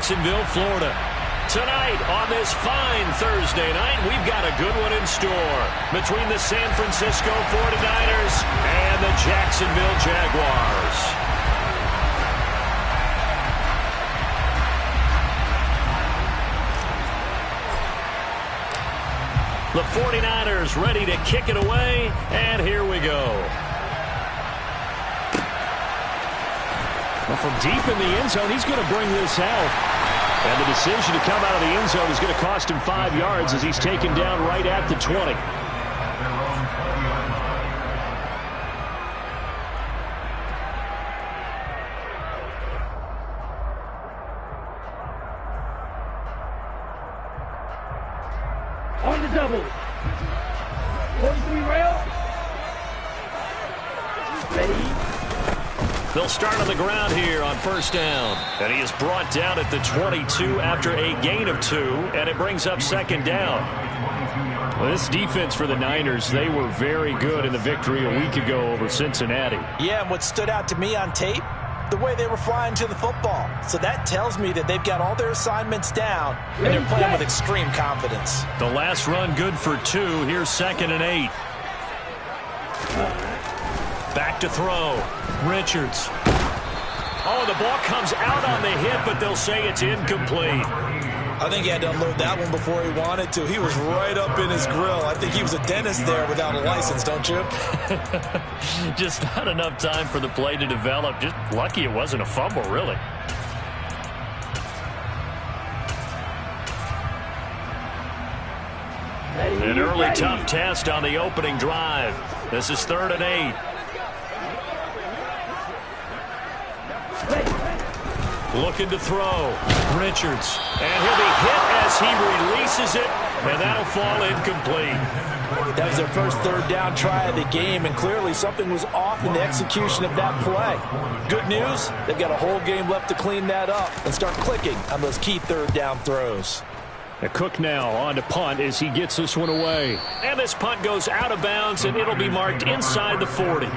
Jacksonville, Florida. Tonight on this fine Thursday night, we've got a good one in store between the San Francisco 49ers and the Jacksonville Jaguars. The 49ers ready to kick it away, and here we go. Well, from deep in the end zone, he's going to bring this out. And the decision to come out of the end zone is going to cost him 5 yards as he's taken down right at the 20. On the double. 43 rail. Ready. They'll start on the ground here on first down. And he is brought down at the 22 after a gain of 2, and it brings up second down. Well, this defense for the Niners, they were very good in the victory a week ago over Cincinnati. Yeah, and what stood out to me on tape, the way they were flying to the football. So that tells me that they've got all their assignments down, and they're playing with extreme confidence. The last run good for 2. Here's 2nd and 8. Back to throw. Richards. Oh, the ball comes out on the hit, but they'll say it's incomplete. I think he had to unload that one before he wanted to. He was right up in his grill. I think he was a dentist there without a license, don't you? Just not enough time for the play to develop. Just lucky it wasn't a fumble, really. An early tough test on the opening drive. This is 3rd and 8. Looking to throw. Richards. And he'll be hit as he releases it, and that'll fall incomplete. That was their first 3rd down try of the game, and clearly something was off in the execution of that play. Good news, they've got a whole game left to clean that up and start clicking on those key 3rd down throws. A Cook now on to punt as he gets this one away. And this punt goes out of bounds, and it'll be marked inside the 40.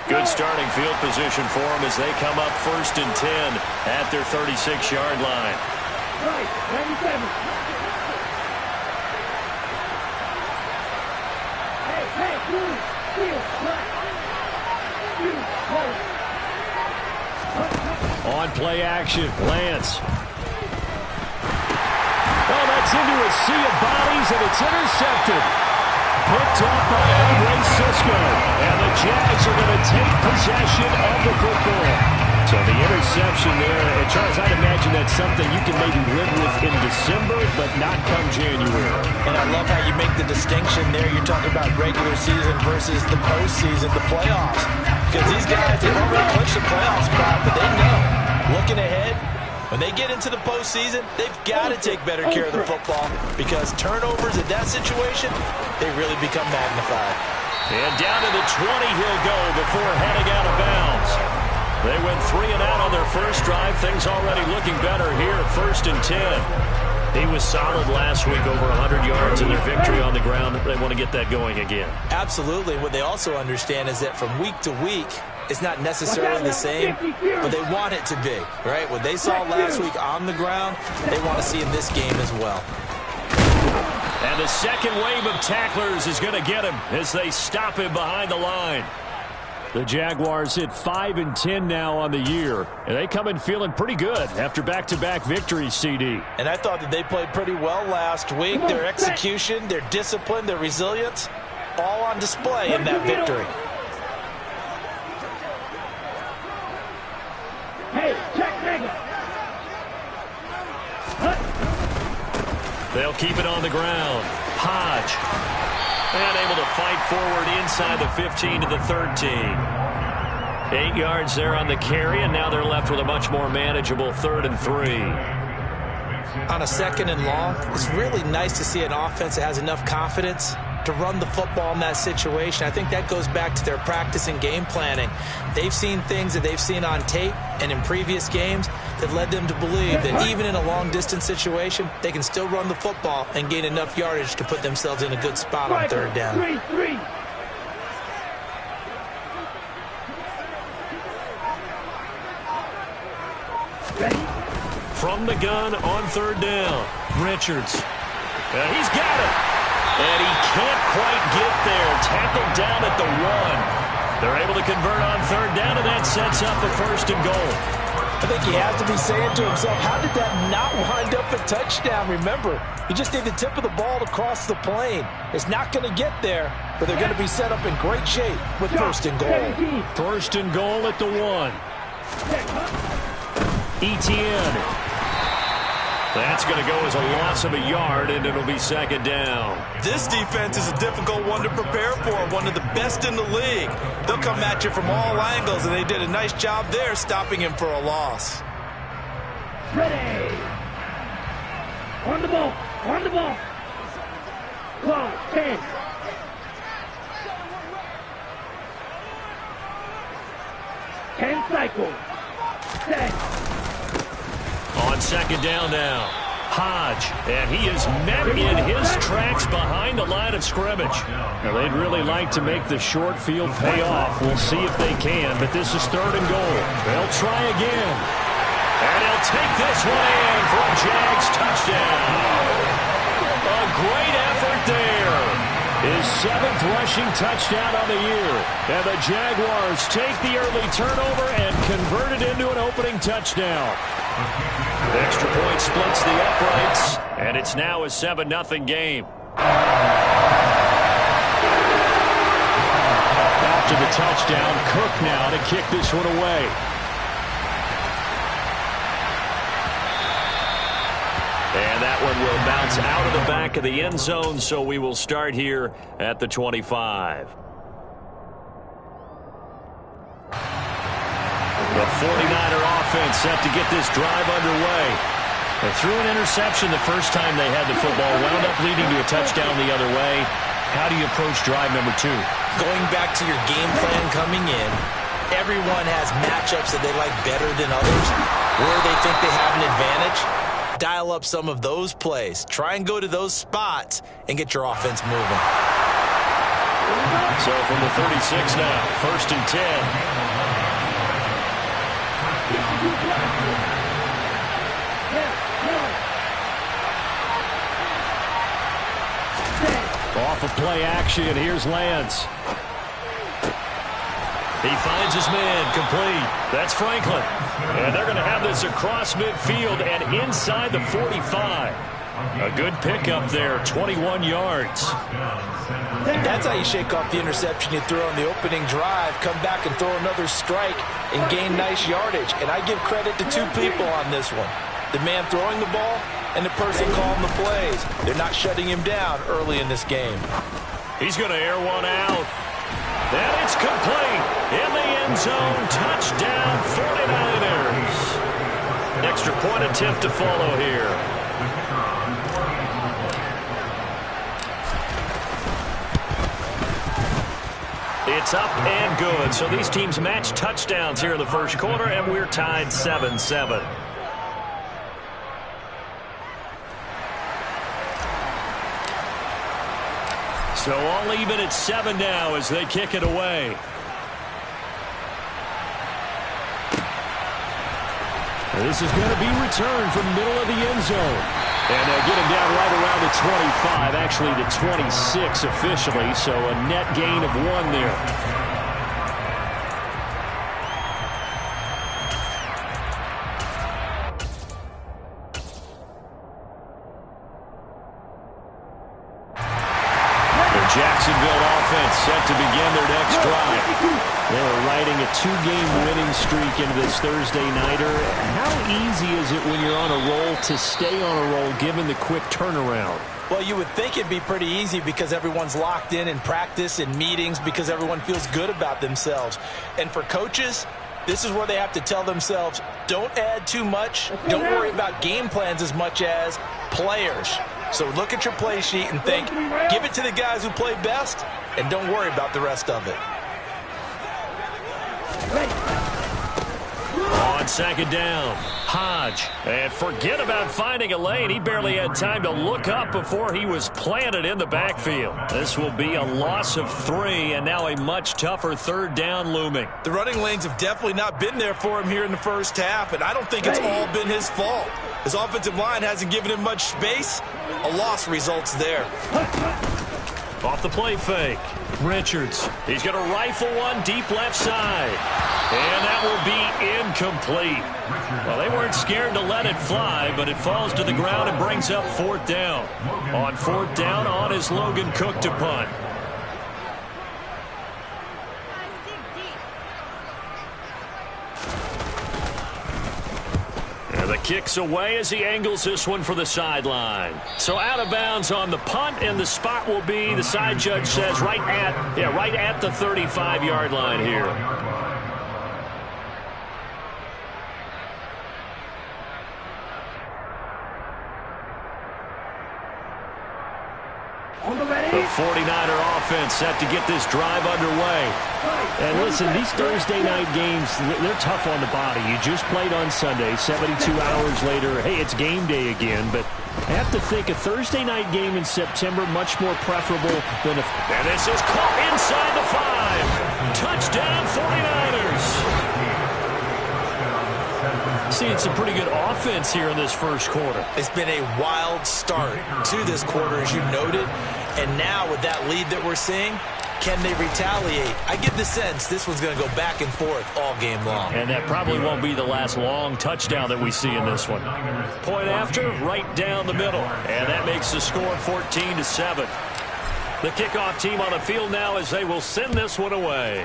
Good starting field position for them as they come up 1st and 10 at their 36-yard line. Right, 97. Hey, blue, field, right. On play action, Lance. Oh, that's into a sea of bodies, and it's intercepted. Picked up by Andre Cisco. And the Jags are going to take possession of the football. So the interception there, and Charles, I'd imagine that's something you can maybe live with in December, but not come January. And I love how you make the distinction there. You're talking about regular season versus the postseason, the playoffs. Because these guys, they've already clinched the playoff spot, but they know, looking ahead, when they get into the postseason, they've got to take better care of the football because turnovers in that situation, they really become magnified. And down to the 20 he'll go before heading out of bounds. They went 3 and out on their first drive. Things already looking better here at 1st and 10. He was solid last week, over 100 yards in their victory on the ground. They want to get that going again. Absolutely. What they also understand is that from week to week, it's not necessarily the same, but they want it to be, right? What they saw last week on the ground, they want to see in this game as well. And the second wave of tacklers is going to get him as they stop him behind the line. The Jaguars hit 5 and 10 now on the year, and they come in feeling pretty good after back-to-back victories, CD. And I thought that they played pretty well last week. Their execution, their discipline, their resilience, all on display in that victory. Hey, check nigga. They'll keep it on the ground. Hodge. And able to fight forward inside the 15 to the 13. 8 yards there on the carry, and now they're left with a much more manageable 3rd and 3. on a 2nd and long, it's really nice to see an offense that has enough confidence to run the football in that situation. I think that goes back to their practice and game planning. They've seen things that they've seen on tape and in previous games that led them to believe that even in a long-distance situation, they can still run the football and gain enough yardage to put themselves in a good spot on 3rd down. 3-3. Ready? From the gun on 3rd down, Richards. He's got it. And he can't quite get there. Tackled down at the 1. They're able to convert on 3rd down, and that sets up a 1st and goal. I think he has to be saying to himself, how did that not wind up a touchdown? Remember, he just need the tip of the ball to cross the plane. It's not going to get there, but they're going to be set up in great shape with 1st and goal. 1st and goal at the 1. Etienne. That's going to go as a loss of a yard, and it'll be 2nd down. This defense is a difficult one to prepare for, one of the best in the league. They'll come at you from all angles, and they did a nice job there stopping him for a loss. Ready. On the ball. On the ball. Clock, 10. Cycles. Set. On 2nd down now, Hodge, and he is met in his tracks behind the line of scrimmage. Now, they'd really like to make the short field pay off. We'll see if they can, but this is 3rd and goal. They'll try again. And he'll take this one in for a Jags touchdown. A great effort there. His 7th rushing touchdown on the year. And the Jaguars take the early turnover and convert it into an opening touchdown. The extra point splits the uprights, and it's now a 7-0 game. After the touchdown, Cook now to kick this one away. And that one will bounce out of the back of the end zone, so we will start here at the 25. The 49er offense set to get this drive underway. They threw an interception the first time they had the football, wound up leading to a touchdown the other way. How do you approach drive number 2? Going back to your game plan coming in, everyone has matchups that they like better than others, where they think they have an advantage. Dial up some of those plays. Try and go to those spots and get your offense moving. So from the 36 now, 1st and 10. Off of play action, here's Lance. He finds his man, complete. That's Franklin. And they're going to have this across midfield and inside the 45. A good pickup there, 21 yards. That's how you shake off the interception you threw on the opening drive, come back and throw another strike and gain nice yardage. And I give credit to 2 people on this one. The man throwing the ball and the person calling the plays. They're not shutting him down early in this game. He's going to air one out. And it's complete. In the end zone, touchdown 49ers. Extra point attempt to follow here. It's up and good. So these teams match touchdowns here in the first quarter, and we're tied 7-7. So all even at 7 now as they kick it away. This is going to be returned from the middle of the end zone. And they'll get him down right around the 25, actually the 26 officially, so a net gain of 1 there. Jacksonville offense set to begin their next drive. They were riding a 2-game winning streak into this Thursday nighter. How easy is it when you're on a roll to stay on a roll given the quick turnaround? Well, you would think it'd be pretty easy because everyone's locked in practice and meetings because everyone feels good about themselves. And for coaches, This is where they have to tell themselves, don't add too much. Don't worry about game plans as much as players. So look at your play sheet and think, give it to the guys who play best, and don't worry about the rest of it. On second down, Hodge. And forget about finding a lane. He barely had time to look up before he was planted in the backfield. This will be a loss of 3, and now a much tougher third down looming. The running lanes have definitely not been there for him here in the first half, and I don't think it's all been his fault. His offensive line hasn't given him much space. A loss results there. Off the play fake, Richards. He's going to rifle one deep left side. And that will be incomplete. Well, they weren't scared to let it fly, but it falls to the ground and brings up fourth down. On fourth down, on is Logan Cook to punt. And the kick's away as he angles this one for the sideline. So out of bounds on the punt, and the spot will be, the side judge says, right at the 35-yard line here. The 49er offense set to get this drive underway. And listen, these Thursday night games, they're tough on the body. You just played on Sunday, 72 hours later, hey, it's game day again. But I have to think a Thursday night game in September much more preferable than a... And this is caught inside the 5. Touchdown 49ers. Seeing some pretty good offense here in this first quarter. It's been a wild start to this quarter, as you noted. And now with that lead that we're seeing, can they retaliate? I get the sense this one's going to go back and forth all game long. And that probably won't be the last long touchdown that we see in this one. Point after, right down the middle. And that makes the score 14-7. The kickoff team on the field now as they will send this one away.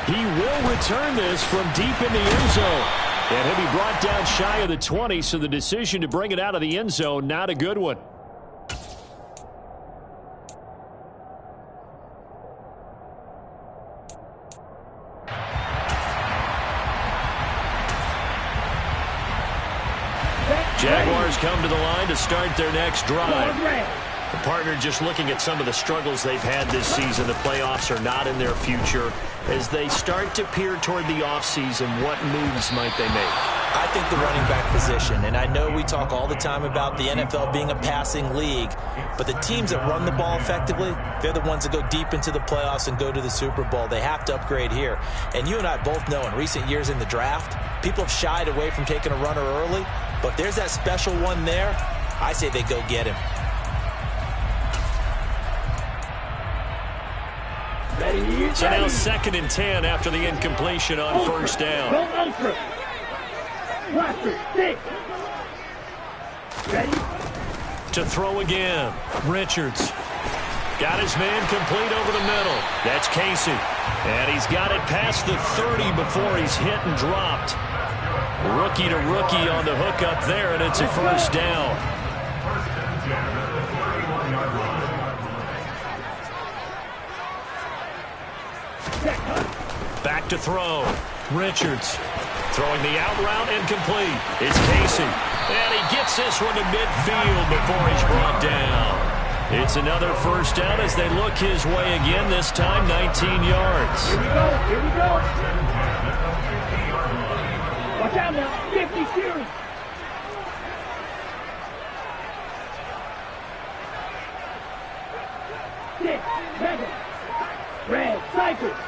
He will return this from deep in the end zone. And he'll be brought down shy of the 20, so the decision to bring it out of the end zone, not a good one. Jaguars come to the line to start their next drive. The partner just looking at some of the struggles they've had this season. The playoffs are not in their future. As they start to peer toward the offseason, what moves might they make? I think the running back position, and I know we talk all the time about the NFL being a passing league, but the teams that run the ball effectively, they're the ones that go deep into the playoffs and go to the Super Bowl. They have to upgrade here. And you and I both know in recent years in the draft, people have shied away from taking a runner early, but there's that special one there. I say they go get him. So now 2nd and 10 after the incompletion on first down. To throw again, Richards. Got his man complete over the middle. That's Casey. And he's got it past the 30 before he's hit and dropped. Rookie to rookie on the hook up there, and it's a first down. Back to throw. Richards throwing the out route incomplete. It's Casey. And he gets this one to midfield before he's brought down. It's another first down as they look his way again, this time 19 yards. Here we go. Here we go. Watch out now. 50 series. Six. Seven. Red. Cypress.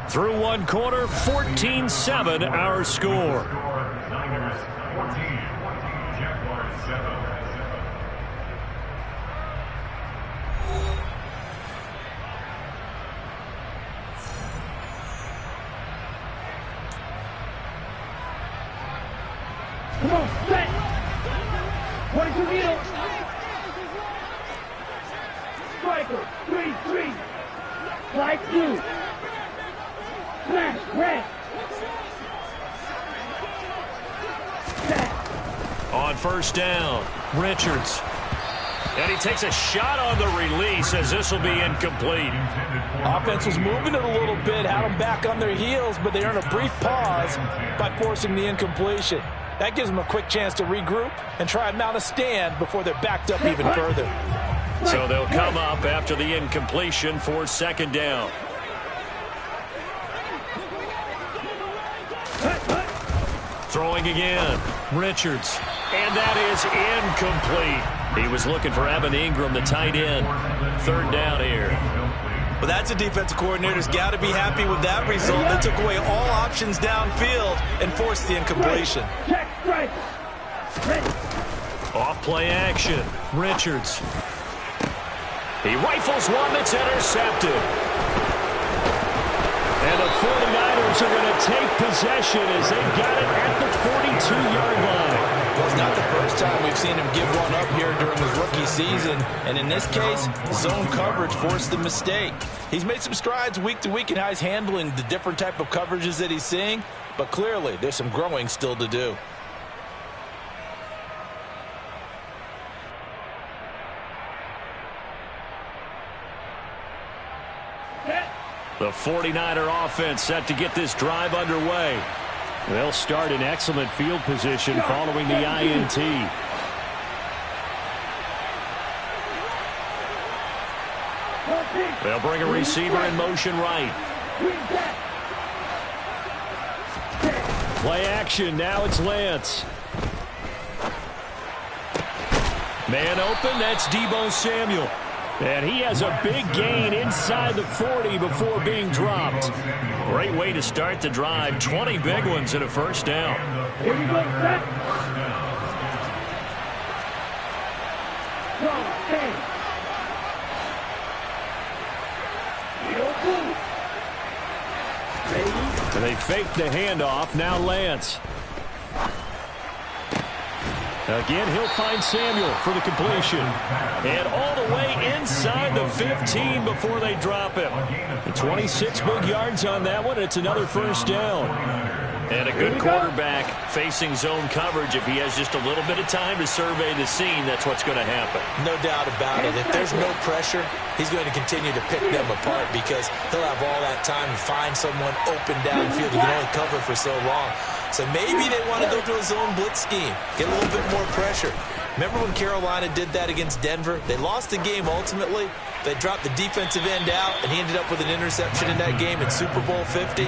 Through one quarter, 14-7 our score. Niners 14, Jaguars 7. Come on, set. 22 middle. Striker, 3-3. Slide 2. Smash, red. On first down, Richards. And he takes a shot on the release as this will be incomplete. Offense was moving it a little bit, had them back on their heels, but they earned a brief pause by forcing the incompletion. That gives them a quick chance to regroup and try and mount a stand before they're backed up even further. So they'll come up after the incompletion for second down. Throwing again, Richards. And that is incomplete. He was looking for Evan Ingram, the tight end. Third down here. Well, that's a defensive coordinator's got to be happy with that result. They took away all options downfield and forced the incompletion. Check, strike. Ready. Off play action, Richards. He rifles one that's intercepted. And the 49ers are going to take possession as they've got it at the 42-yard line. Well, it's not the first time we've seen him give one up here during his rookie season. And in this case, zone coverage forced the mistake. He's made some strides week to week in how he's handling the different type of coverages that he's seeing. But clearly, there's some growing still to do. The 49er offense set to get this drive underway. They'll start in excellent field position following the INT. They'll bring a receiver in motion right. Play action. Now it's Lance. Man open. That's Deebo Samuel. And he has a big gain inside the 40 before being dropped. Great way to start the drive. 20 big ones and a first down. Here we go, set. Go, stay. And they fake the handoff. Now Lance. Again, he'll find Samuel for the completion. And all the way inside the 15 before they drop him. 26 big yards on that one. It's another first down. And a good quarterback facing zone coverage. If he has just a little bit of time to survey the scene, that's what's going to happen. No doubt about it. If there's no pressure, he's going to continue to pick them apart because he'll have all that time to find someone open downfield. He can only cover for so long. So maybe they want to go to a zone blitz scheme, get a little bit more pressure. Remember when Carolina did that against Denver? They lost the game ultimately. They dropped the defensive end out, and he ended up with an interception in that game in Super Bowl 50.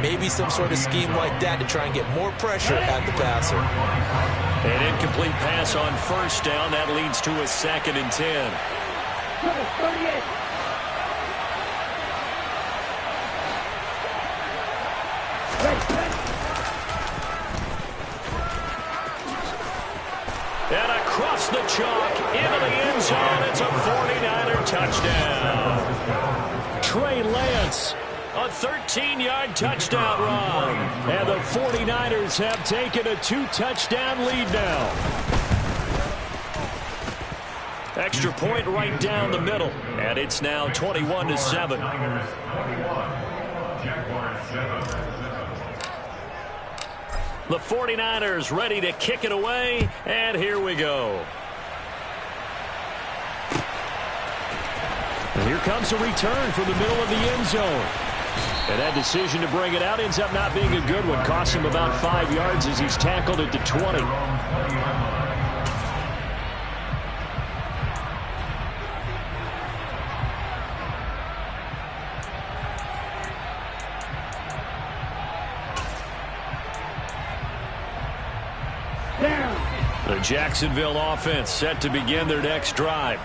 Maybe some sort of scheme like that to try and get more pressure at the passer. An incomplete pass on first down. That leads to a 2nd and 10. Number 38. And across the chalk, into the end zone, it's a 49er touchdown. Trey Lance, a 13-yard touchdown run. And the 49ers have taken a 2-touchdown lead now. Extra point right down the middle. And it's now 21-7. The 49ers ready to kick it away, and here we go. And here comes a return from the middle of the end zone. And that decision to bring it out ends up not being a good one. Costs him about 5 yards as he's tackled it to 20. The Jacksonville offense set to begin their next drive.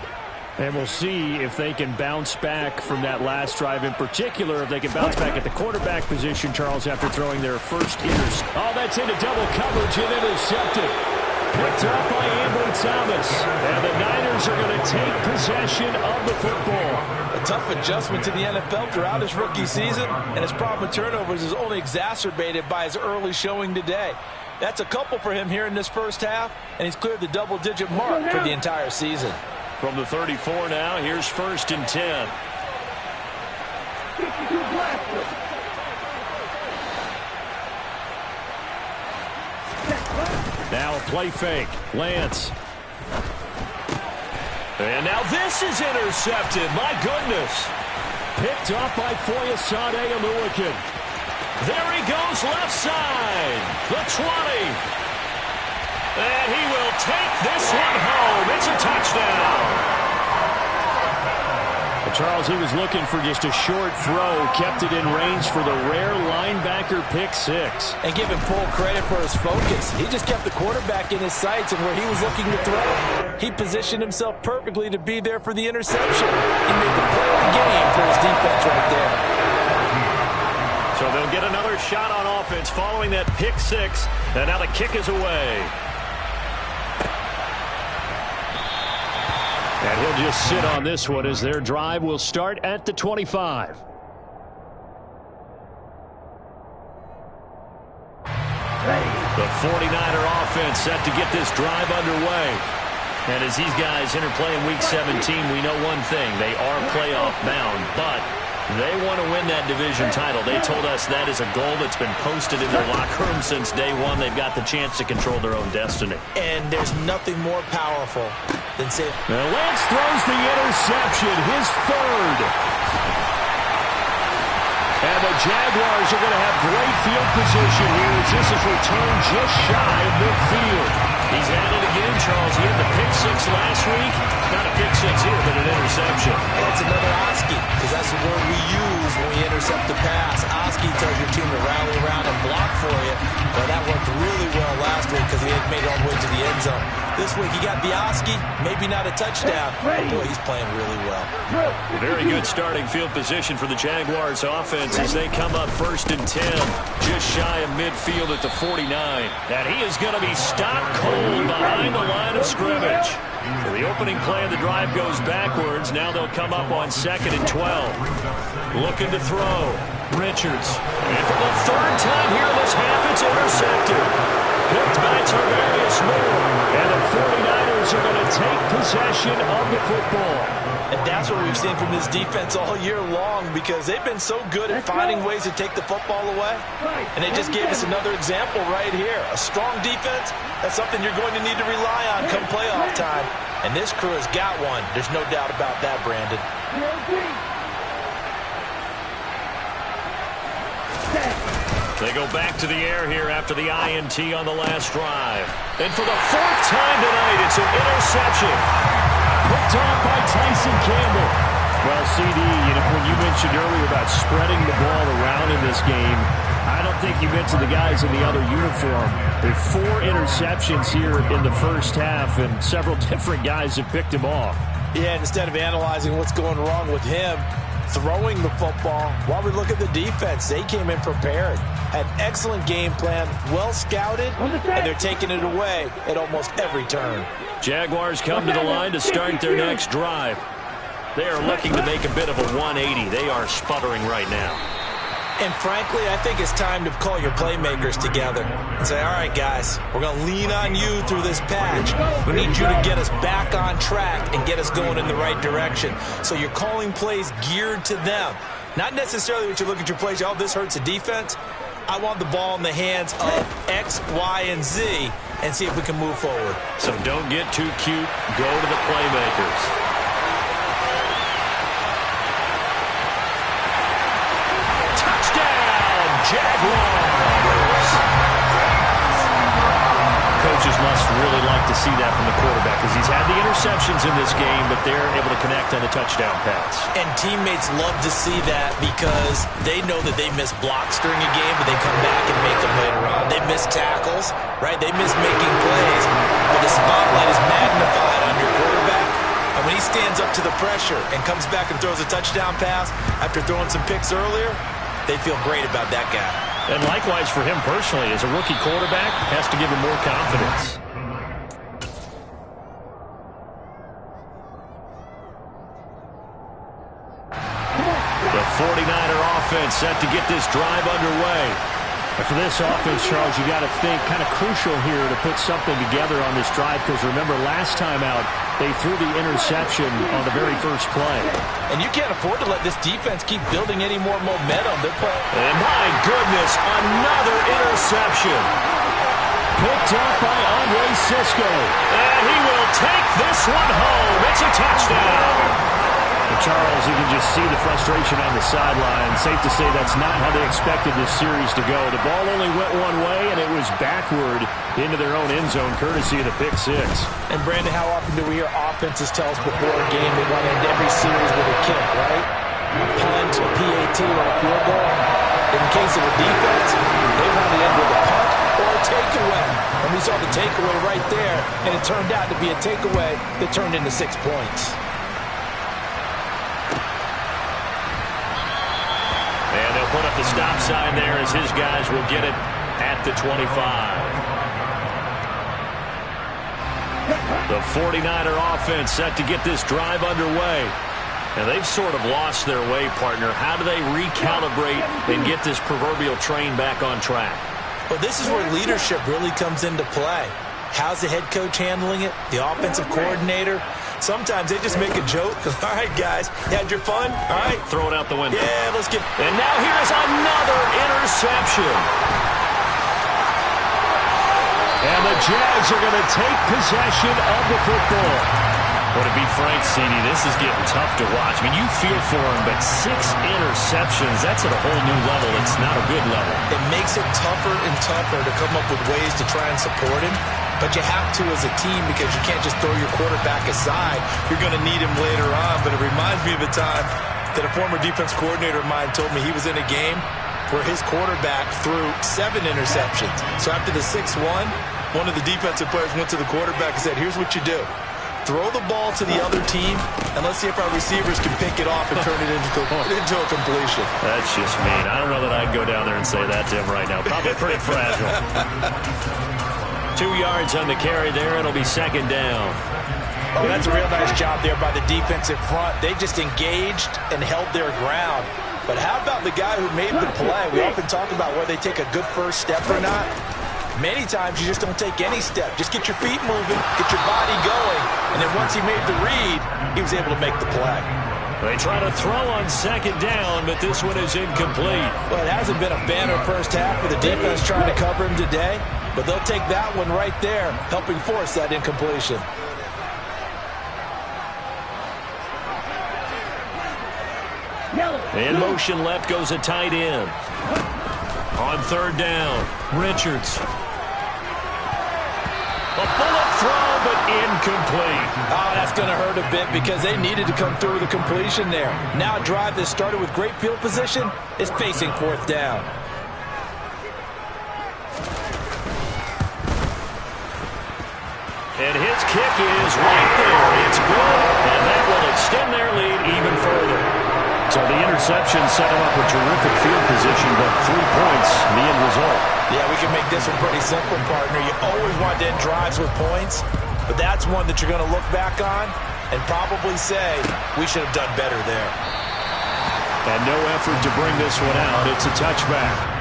And we'll see if they can bounce back from that last drive. In particular, if they can bounce back at the quarterback position, Charles, after throwing their first interception. Oh, that's into double coverage and intercepted. Picked up by Ambry Thomas. And the Niners are going to take possession of the football. A tough adjustment to the NFL throughout his rookie season, and his problem with turnovers is only exacerbated by his early showing today. That's a couple for him here in this first half, and he's cleared the double-digit mark for the entire season. From the 34 now, here's 1st and 10. Now a play fake. Lance. And now this is intercepted. My goodness. Picked off by Foyesade Oluwakin. There he goes left side. The 20. And he will take this one home. It's a touchdown. Charles, he was looking for just a short throw, kept it in range for the rare linebacker pick six. And give him full credit for his focus. He just kept the quarterback in his sights and where he was looking to throw. He positioned himself perfectly to be there for the interception. He made the play of the game for his defense right there. So they'll get another shot on offense following that pick six. And now the kick is away. And he'll just sit on this one as their drive will start at the 25. The 49er offense set to get this drive underway. And as these guys interplay in Week 17, we know one thing. They are playoff bound, but they want to win that division title. They told us that is a goal that's been posted in their locker room since day one. They've got the chance to control their own destiny. And there's nothing more powerful than saying... Now Lance throws the interception, his third. And the Jaguars are going to have great field position here as this is returned just shy of midfield. He's at it again, Charles. He had the pick six last week. Not a pick six here, but an interception. That's another Oski, because that's the word we use when we intercept the pass. Oski tells your team to rally around and block for you. Well, that worked really well last week because he had made it all the way to the end zone. This week he got the Oski, maybe not a touchdown, but boy, he's playing really well. Very good starting field position for the Jaguars offense as they come up 1st and 10, just shy of midfield at the 49. And he is going to be stopped cold behind the line of scrimmage. So the opening play of the drive goes backwards. Now they'll come up on 2nd and 12. Looking to throw. Richards. And for the third time here in this half, it's intercepted. Picked by Tarvarius Moore. And the 49ers are going to take possession of the football. And that's what we've seen from this defense all year long because they've been so good at finding ways to take the football away. And they just gave us another example right here. A strong defense, that's something you're going to need to rely on come playoff time. And this crew has got one. There's no doubt about that, Brandon. They go back to the air here after the INT on the last drive. And for the 4th time tonight, it's an interception. Picked off by Tyson Campbell. Well, CD, when you mentioned earlier about spreading the ball around in this game, I don't think you mentioned the guys in the other uniform. There are 4 interceptions here in the first half, and several different guys have picked him off. Yeah, and instead of analyzing what's going wrong with him, throwing the football, while we look at the defense, they came in prepared. Had excellent game plan, well scouted, and they're taking it away at almost every turn. Jaguars come to the line to start their next drive. They are looking to make a bit of a 180. They are sputtering right now. And frankly, I think it's time to call your playmakers together and say, all right, guys, we're going to lean on you through this patch. We need you to get us back on track and get us going in the right direction. So you're calling plays geared to them. Not necessarily what you look at your plays, oh, this hurts the defense. I want the ball in the hands of X, Y, and Z and see if we can move forward. So don't get too cute. Go to the playmakers. Touchdown, Jaguars! Coaches must really like to see that from the quarterback because he's had the interceptions in this game, but they're able to connect on the touchdown pass. And teammates love to see that because they know that they miss blocks during a game, but they come back and make them later on. They miss tackles, right? They miss making plays, but the spotlight is magnified on your quarterback. And when he stands up to the pressure and comes back and throws a touchdown pass after throwing some picks earlier, they feel great about that guy. And likewise for him personally, as a rookie quarterback, has to give him more confidence. The 49er offense set to get this drive underway. And for this offense, Charles, you got to think kind of crucial here to put something together on this drive because remember last time out, they threw the interception on the very first play. And you can't afford to let this defense keep building any more momentum. And my goodness, another interception. picked up by Cisco. And he will take this one home. It's a touchdown. And Charles, you can just see the frustration on the sideline. Safe to say that's not how they expected this series to go. The ball only went one way, and it was backward into their own end zone, courtesy of the pick six. And, Brandon, how often do we hear offenses tell us before a game they want to end every series with a kick, right? A punt, a PAT, or a field goal. In case of a defense, they want to end with a punt or a takeaway. And we saw the takeaway right there, and it turned out to be a takeaway that turned into 6 points. And they'll put up the stop sign there as his guys will get it at the 25. The 49er offense set to get this drive underway. And they've sort of lost their way, partner. How do they recalibrate and get this proverbial train back on track? Well, this is where leadership really comes into play. How's the head coach handling it? The offensive coordinator? Sometimes they just make a joke. All right, guys, you had your fun? All right. Throw it out the window. Yeah, let's get... And now here's another interception. And the Jags are going to take possession of the football. Well, to be frank, CD, this is getting tough to watch. I mean, you feel for him, but 6 interceptions, that's at a whole new level. It's not a good level. It makes it tougher and tougher to come up with ways to try and support him. But you have to as a team because you can't just throw your quarterback aside. You're going to need him later on. But it reminds me of a time that a former defense coordinator of mine told me he was in a game where his quarterback threw 7 interceptions. So after the 6-1, one of the defensive players went to the quarterback and said, here's what you do. Throw the ball to the other team, and let's see if our receivers can pick it off and turn it into a completion. That's just mean. I don't know that I'd go down there and say that to him right now. Probably pretty fragile. 2 yards on the carry there. It'll be second down. Oh, that's a real nice job there by the defensive front. They just engaged and held their ground. But how about the guy who made the play? We often talk about whether they take a good first step or not. Many times you just don't take any step. Just get your feet moving, get your body going, and then once he made the read, he was able to make the play. They try to throw on second down, but this one is incomplete. Well, it hasn't been a banner first half for the defense trying to cover him today, but they'll take that one right there, helping force that incompletion. In motion left goes a tight end. On third down, Richards. A bullet throw, but incomplete. Oh, that's going to hurt a bit because they needed to come through with a completion there. Now a drive that started with great field position is facing fourth down. And his kick is right there. It's good, and that will extend their lead even further. So the interception set him up with terrific field position, but 3 points, the end result. Yeah, we can make this one pretty simple, partner. You always want to end drives with points, but that's one that you're going to look back on and probably say, we should have done better there. And no effort to bring this one out. It's a touchback.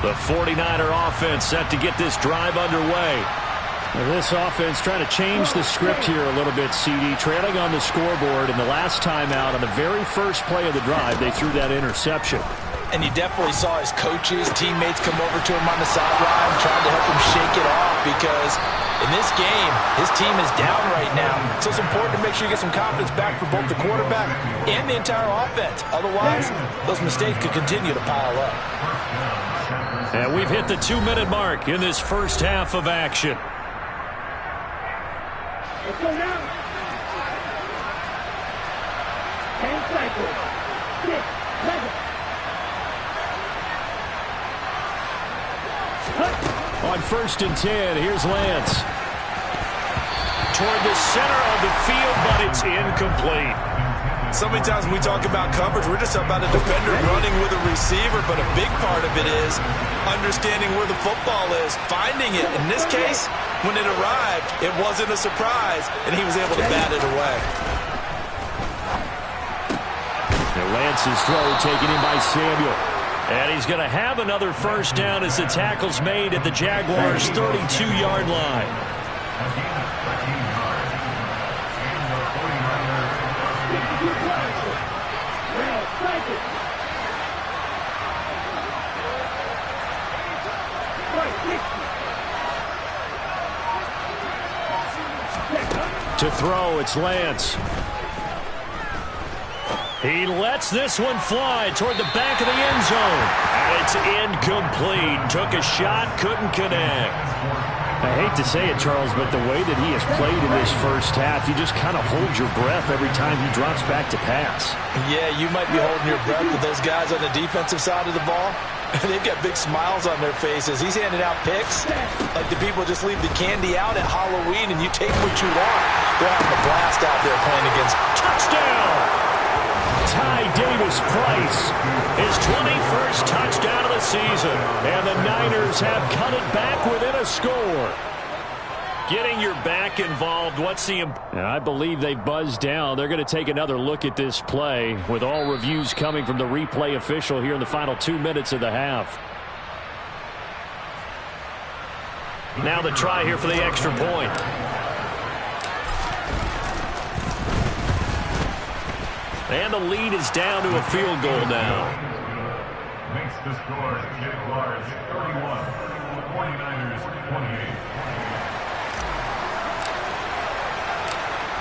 The 49er offense set to get this drive underway. Well, this offense trying to change the script here a little bit, CD. Trailing on the scoreboard, and the last time out on the very first play of the drive, they threw that interception. And you definitely saw his coaches, teammates come over to him on the sideline, trying to help him shake it off because in this game, his team is down right now. So it's important to make sure you get some confidence back for both the quarterback and the entire offense. Otherwise, those mistakes could continue to pile up. And we've hit the 2-minute mark in this first half of action. Let's go now. 10 cycles. 6, 7. On 1st and 10, here's Lance. Toward the center of the field, but it's incomplete. So many times when we talk about coverage, we're just talking about a defender running with a receiver, but a big part of it is understanding where the football is, finding it. In this case, when it arrived, it wasn't a surprise, and he was able to bat it away. And Lance's throw taken in by Samuel. And he's going to have another first down as the tackle's made at the Jaguars' 32-yard line. To throw, it's Lance. He lets this one fly toward the back of the end zone. And it's incomplete. Took a shot, couldn't connect. I hate to say it, Charles, but the way that he has played in this first half, you just kind of hold your breath every time he drops back to pass. Yeah, you might be holding your breath with those guys on the defensive side of the ball. They've got big smiles on their faces. He's handing out picks like the people just leave the candy out at Halloween and you take what you want. They're having a blast out there playing against. Touchdown! Ty Davis-Price, his 21st touchdown of the season. And the Niners have cut it back within a score. Getting your back involved, what's the... And I believe they buzzed down. They're going to take another look at this play with all reviews coming from the replay official here in the final 2 minutes of the half. Now the try here for the extra point. And the lead is down to a field goal now. Makes the score Jaguars 31, 49ers 28.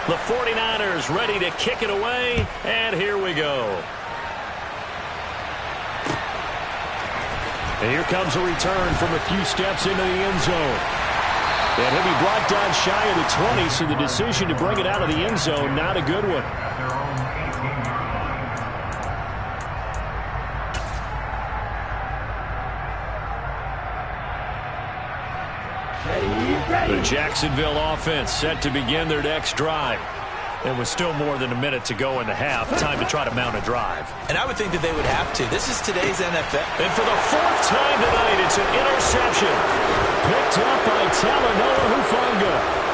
The 49ers ready to kick it away, and here we go. And here comes a return from a few steps into the end zone. And he'll be brought down shy of the 20, so the decision to bring it out of the end zone, not a good one. The Jacksonville offense set to begin their next drive. There was still more than a minute to go in the half. Time to try to mount a drive. And I would think that they would have to. This is today's NFL. And for the fourth time tonight, it's an interception. Picked up by Talanoa Hufanga.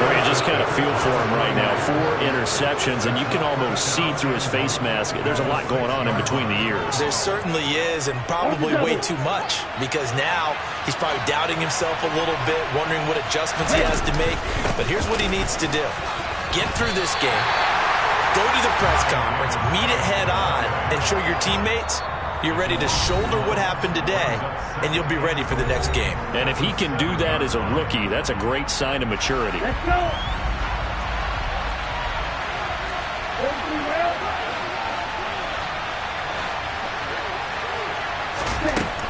You just kind of feel for him right now. 4 interceptions, and you can almost see through his face mask. There's a lot going on in between the ears. There certainly is, and probably way too much, because now he's probably doubting himself a little bit, wondering what adjustments he has to make. But here's what he needs to do. Get through this game, go to the press conference, meet it head on, and show your teammates you're ready to shoulder what happened today, and you'll be ready for the next game. And if he can do that as a rookie, that's a great sign of maturity. Let's go.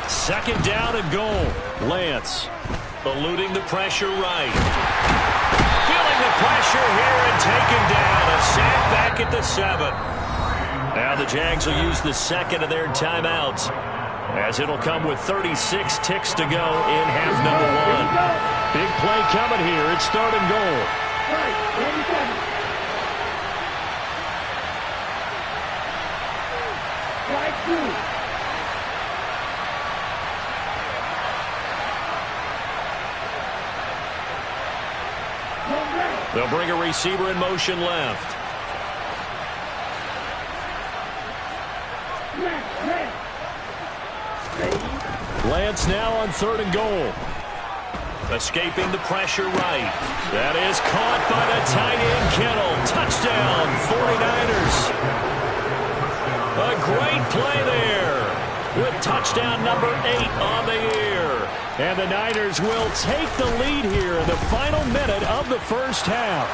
Second down and goal. Lance eluding the pressure right. Feeling the pressure here and taken down. A sack back at the 7. Now the Jags will use the second of their timeouts, as it'll come with 36 ticks to go in half number 1. Big play coming here. It's 3rd and goal. They'll bring a receiver in motion left. Lance now on 3rd and goal. Escaping the pressure right. That is caught by the tight end Kittle. Touchdown, 49ers. A great play there with touchdown number 8 on the year. And the Niners will take the lead here in the final minute of the first half.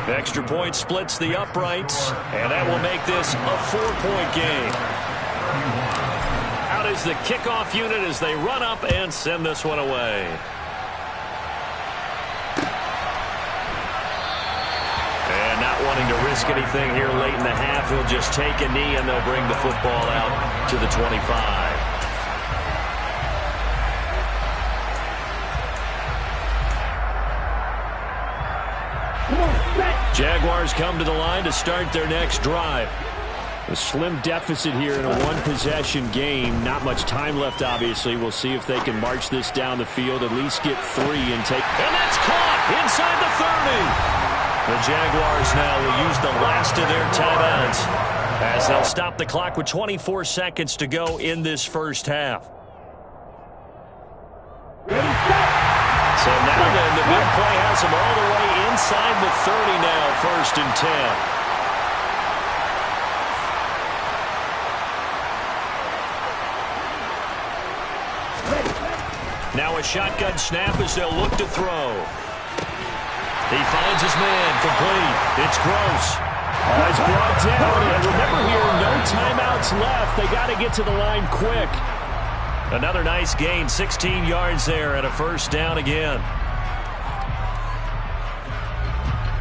Extra point splits the uprights, and that will make this a 4-point game. Out is the kickoff unit as they run up and send this one away. And not wanting to risk anything here late in the half, he'll just take a knee and they'll bring the football out to the 25. Jaguars come to the line to start their next drive. A slim deficit here in a one-possession game. Not much time left, obviously. We'll see if they can march this down the field, at least get 3 and take... And that's caught inside the 30. The Jaguars now will use the last of their timeouts as they'll stop the clock with 24 seconds to go in this first half. So now then, the big play has them all the way inside the 30 now, 1st and 10. Now a shotgun snap as they'll look to throw. He finds his man, complete. It's Gross. He's brought down, and remember here, no timeouts left. They got to get to the line quick. Another nice gain, 16 yards there, and a first down again.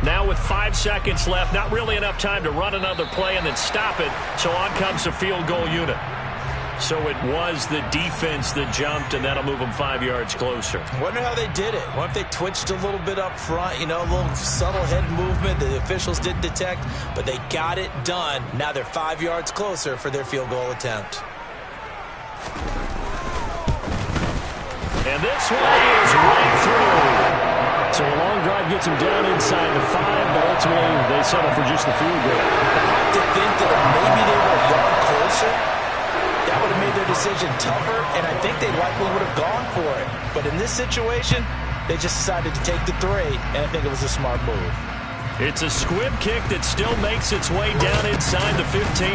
Now with 5 seconds left, not really enough time to run another play and then stop it, so on comes the field goal unit. So it was the defense that jumped, and that'll move them 5 yards closer. Wonder how they did it. What if they twitched a little bit up front, a little subtle head movement that the officials didn't detect, but they got it done. Now they're 5 yards closer for their field goal attempt. And this one is right through. So a long drive gets them down inside the 5, but ultimately they settle for just the field goal. I have to think that if maybe they were a yard closer, that would have made their decision tougher, and I think they likely would have gone for it. But in this situation, they just decided to take the 3, and I think it was a smart move. It's a squib kick that still makes its way down inside the 15.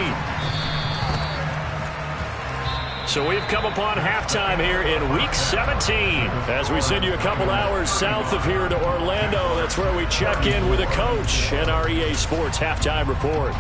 So we've come upon halftime here in Week 17. As we send you a couple hours south of here to Orlando, that's where we check in with a coach and our EA Sports Halftime Report.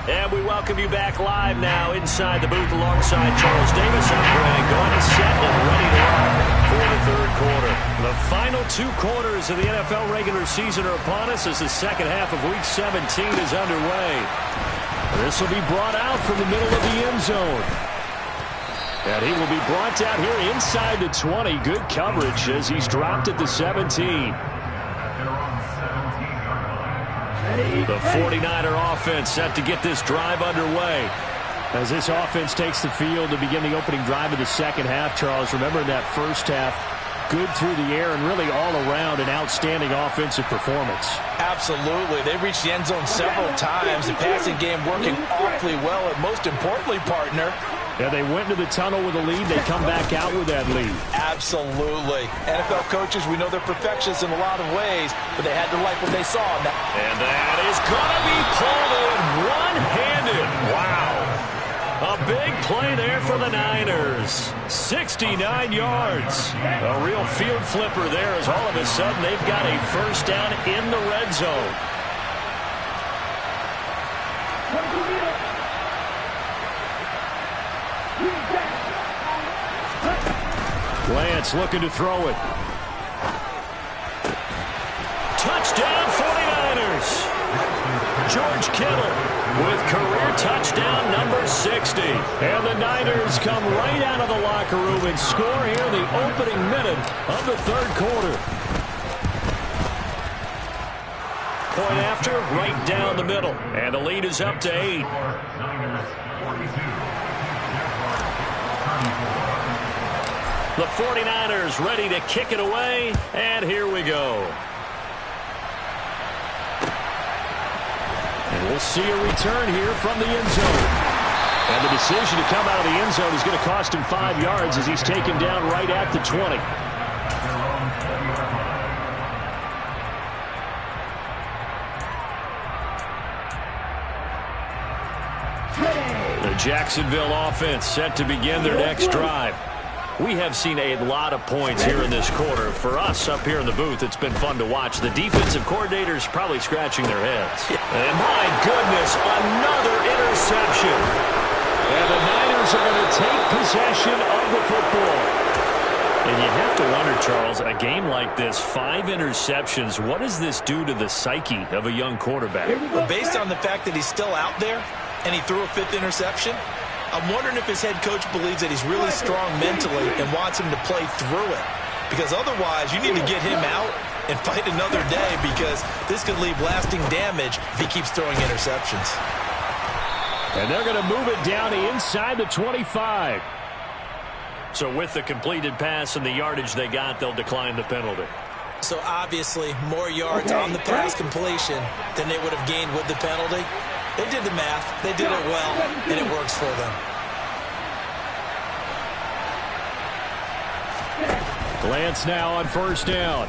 And we welcome you back live now inside the booth alongside Charles Davis. I'm Greg, going to set and ready to rock for the third quarter. The final 2 quarters of the NFL regular season are upon us as the second half of Week 17 is underway. This will be brought out from the middle of the end zone. And he will be brought down here inside the 20. Good coverage as he's dropped at the 17. The 49er offense set to get this drive underway. As this offense takes the field to begin the opening drive of the second half, Charles, remember in that first half, good through the air and really all around an outstanding offensive performance. Absolutely. They reached the end zone several times. The passing game working awfully well, and most importantly, partner, yeah, they went into the tunnel with a lead. They come back out with that lead. Absolutely. NFL coaches, we know they're perfectionists in a lot of ways, but they had to like what they saw. And that is going to be pulled in one-handed. Wow. A big play there for the Niners. 69 yards. A real field flipper there as all of a sudden they've got a first down in the red zone. Lance looking to throw it. Touchdown 49ers. George Kittle with career touchdown number 60. And the Niners come right out of the locker room and score here in the opening minute of the third quarter. Point after, right down the middle. And the lead is up to 8. The 49ers ready to kick it away, and here we go. And we'll see a return here from the end zone. And the decision to come out of the end zone is going to cost him 5 yards as he's taken down right at the 20. The Jacksonville offense set to begin their next drive. We have seen a lot of points here in this quarter. For us up here in the booth, it's been fun to watch. The defensive coordinators probably scratching their heads. And my goodness, another interception. And the Niners are going to take possession of the football. And you have to wonder, Charles, a game like this, 5 interceptions, what does this do to the psyche of a young quarterback? Well, based on the fact that he's still out there and he threw a 5th interception, I'm wondering if his head coach believes that he's really strong mentally and wants him to play through it. Because otherwise, you need to get him out and fight another day, because this could leave lasting damage if he keeps throwing interceptions. And they're going to move it down inside the 25. So with the completed pass and the yardage they got, they'll decline the penalty. So obviously, more yards on the pass completion than they would have gained with the penalty. They did the math, they did it well, and it works for them. Lance now on first down.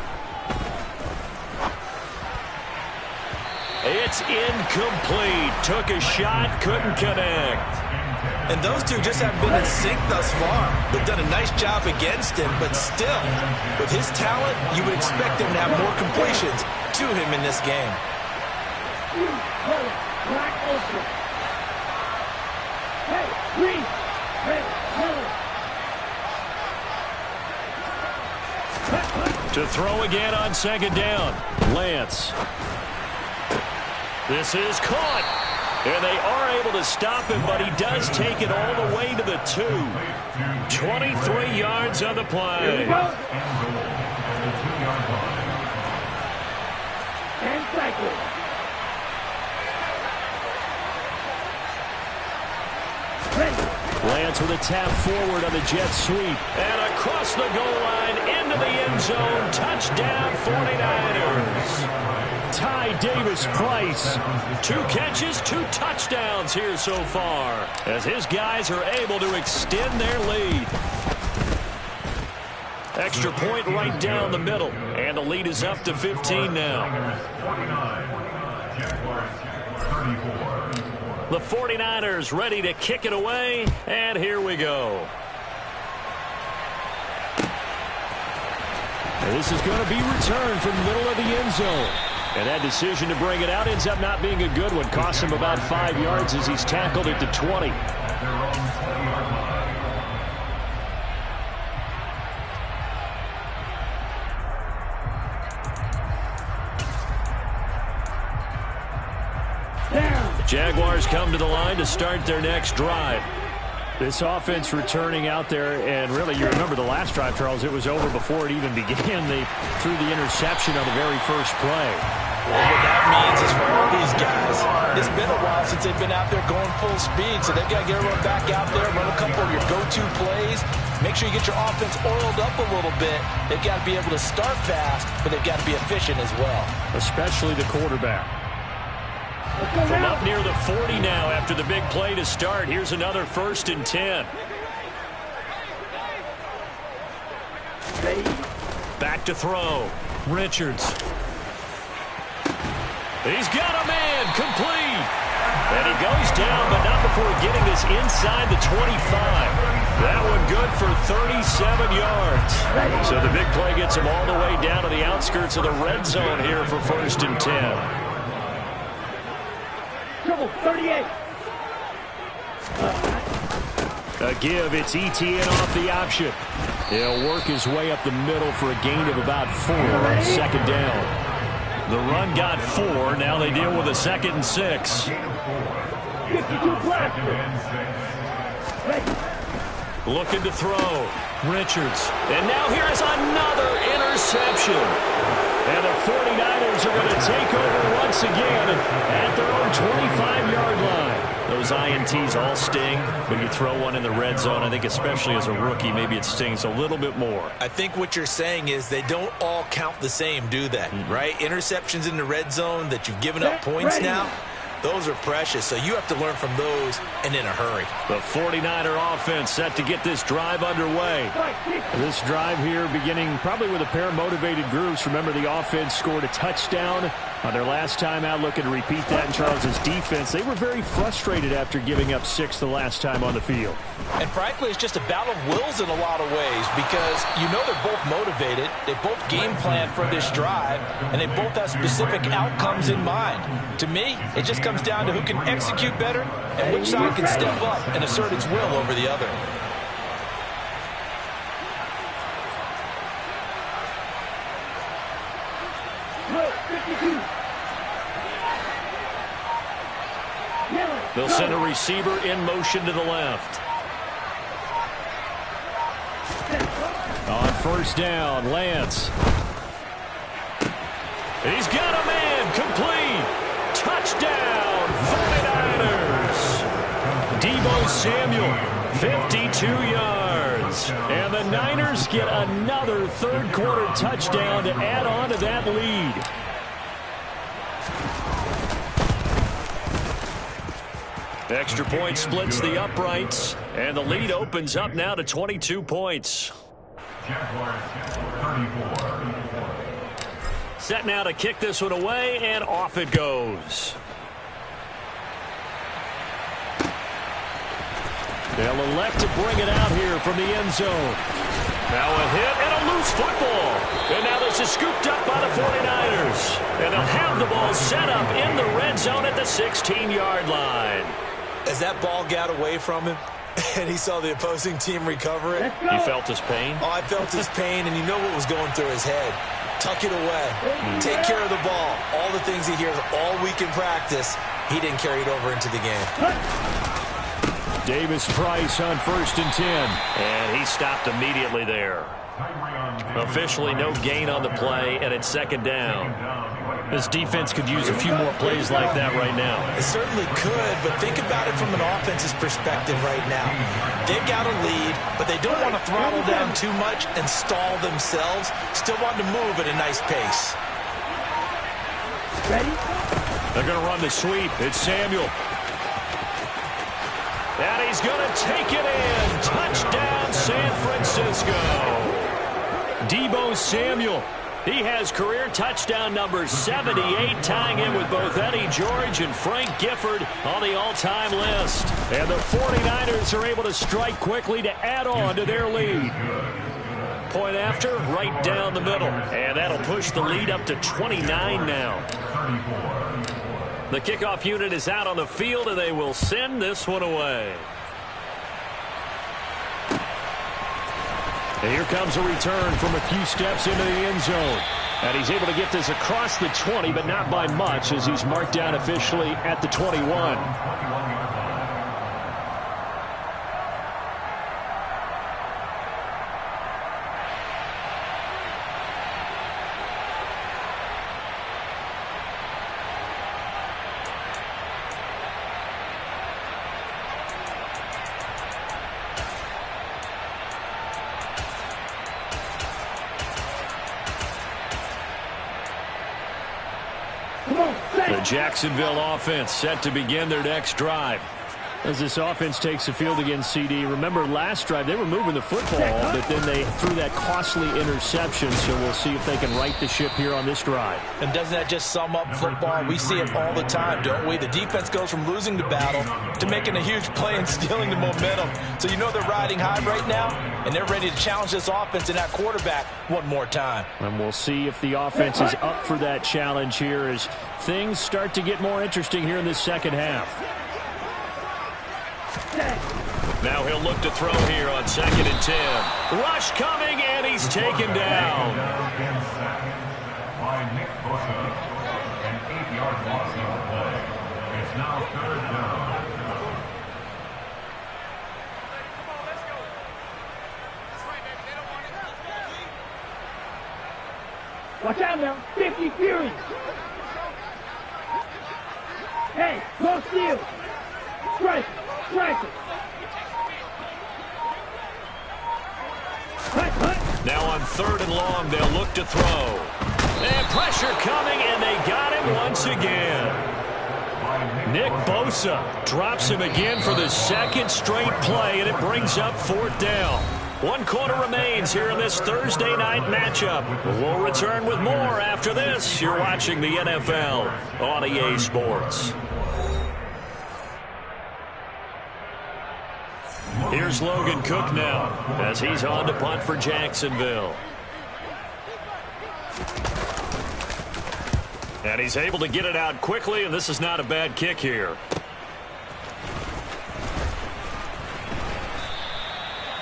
It's incomplete. Took a shot, couldn't connect. And those two just haven't been in sync thus far. They've done a nice job against him, but still, with his talent, you would expect him to have more completions to him in this game. To throw again on second down. Lance. This is caught. And they are able to stop him, but he does take it all the way to the 2. 23 yards on the play. And cycle. Lance with a tap forward on the jet sweep. And across the goal line into the end zone. Touchdown 49ers. Ty Davis-Price. 2 catches, 2 touchdowns here so far, as his guys are able to extend their lead. Extra point right down the middle, and the lead is up to 15 now. The 49ers ready to kick it away, and here we go. And this is going to be returned from the middle of the end zone. And that decision to bring it out ends up not being a good one. Costs him about 5 yards as he's tackled at the 20. The Jaguars come to the line to start their next drive. This offense returning out there, and really, you remember the last drive, Charles, it was over before it even began. They threw the interception on the very first play. Well, what that means is for all these guys, it's been a while since they've been out there going full speed, so they've got to get everyone back out there, run a couple of your go-to plays, make sure you get your offense oiled up a little bit. They've got to be able to start fast, but they've got to be efficient as well. Especially the quarterback. From up near the 40 now after the big play to start. Here's another 1st and 10. Back to throw. Richards. He's got a man. Complete. And he goes down, but not before getting this inside the 25. That one good for 37 yards. So the big play gets him all the way down to the outskirts of the red zone here for 1st and 10. 38. A give, it's ETN off the option. He'll work his way up the middle for a gain of about 4 on second down. The run got 4, now they deal with a 2nd and 6. 52 plus. Looking to throw. Richards. And now here's another interception. And the 49ers are going to take over once again at their own 25-yard line. Those INTs all sting. When you throw one in the red zone, I think especially as a rookie, maybe it stings a little bit more. I think what you're saying is they don't all count the same, do they? Right? Interceptions in the red zone that you've given up points now, those are precious, so you have to learn from those and in a hurry. The 49er offense set to get this drive underway. This drive here beginning probably with a pair of motivated groups. Remember, the offense scored a touchdown on their last time out, looking to repeat that in Charles's defense. They were very frustrated after giving up 6 the last time on the field. And frankly, it's just a battle of wills in a lot of ways, because you know they're both motivated, they both game plan for this drive, and they both have specific outcomes in mind. To me, it just comes down to who can execute better and which side can step up and assert its will over the other. They'll send a receiver in motion to the left. On 1st down, Lance. He's got a man. Complete. Touchdown, 49ers. Deebo Samuel, 52 yards. And the Niners get another third-quarter touchdown to add on to that lead. Extra point splits the uprights, and the lead opens up now to 22 points. Jaguars 34. set now to kick this one away, and off it goes. They'll elect to bring it out here from the end zone. Now a hit and a loose football. And now this is scooped up by the 49ers. And they'll have the ball set up in the red zone at the 16-yard line. As that ball got away from him, and he saw the opposing team recover it. You felt his pain? Oh, I felt his pain, and you know what was going through his head. Tuck it away. Take care of the ball. All the things he hears all week in practice, he didn't carry it over into the game. Davis-Price on 1st and 10. And he stopped immediately there. Officially no gain on the play, and it's 2nd down. This defense could use a few more plays like that right now. It certainly could, but think about it from an offense's perspective right now. They've got a lead, but they don't want to throttle down too much and stall themselves. Still want to move at a nice pace. Ready? They're going to run the sweep. It's Samuel. And he's going to take it in. Touchdown, San Francisco. Deebo Samuel. He has career touchdown number 78, tying in with both Eddie George and Frank Gifford on the all-time list. And the 49ers are able to strike quickly to add on to their lead. Point after, right down the middle. And that'll push the lead up to 29 now. The kickoff unit is out on the field, and they will send this one away. And here comes a return from a few steps into the end zone. And he's able to get this across the 20, but not by much, as he's marked down officially at the 21. The Jacksonville offense set to begin their next drive. As this offense takes the field against CD, remember last drive they were moving the football, but then they threw that costly interception, so we'll see if they can right the ship here on this drive. And doesn't that just sum up football? We see it all the time, don't we? The defense goes from losing the battle to making a huge play and stealing the momentum. So you know they're riding high right now, and they're ready to challenge this offense and that quarterback one more time. And we'll see if the offense is up for that challenge here as things start to get more interesting here in the second half. Now he'll look to throw here on 2nd and 10. Rush coming, and he's taken down. By Nick Bosa, an 8-yard loss on the play. It's now 3rd down. Watch out now. 50 Fury. Hey, go steal. Strike. Strike it. Now on 3rd and long, they'll look to throw. And pressure coming, and they got him once again. Nick Bosa drops him again for the 2nd straight play, and it brings up 4th down. 1 quarter remains here in this Thursday night matchup. We'll return with more after this. You're watching the NFL on EA Sports. Here's Logan Cook now as he's on to punt for Jacksonville. And he's able to get it out quickly, and this is not a bad kick here.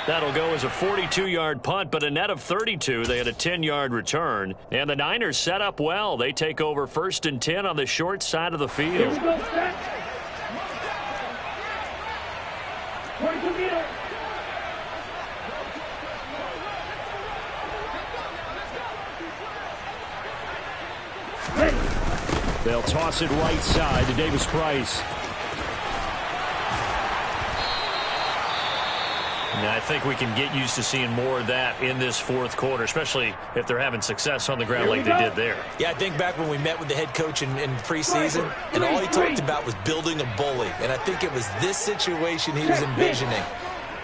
That'll go as a 42-yard punt, but a net of 32. They had a 10-yard return. And the Niners set up well. They take over 1st and 10 on the short side of the field. Here we go, set. 22 meters. Ready. They'll toss it right side to Davis-Price. Now, I think we can get used to seeing more of that in this 4th quarter, especially if they're having success on the ground like they did there. Yeah, I think back when we met with the head coach in preseason, and all he talked about was building a bully. And I think it was this situation he was envisioning.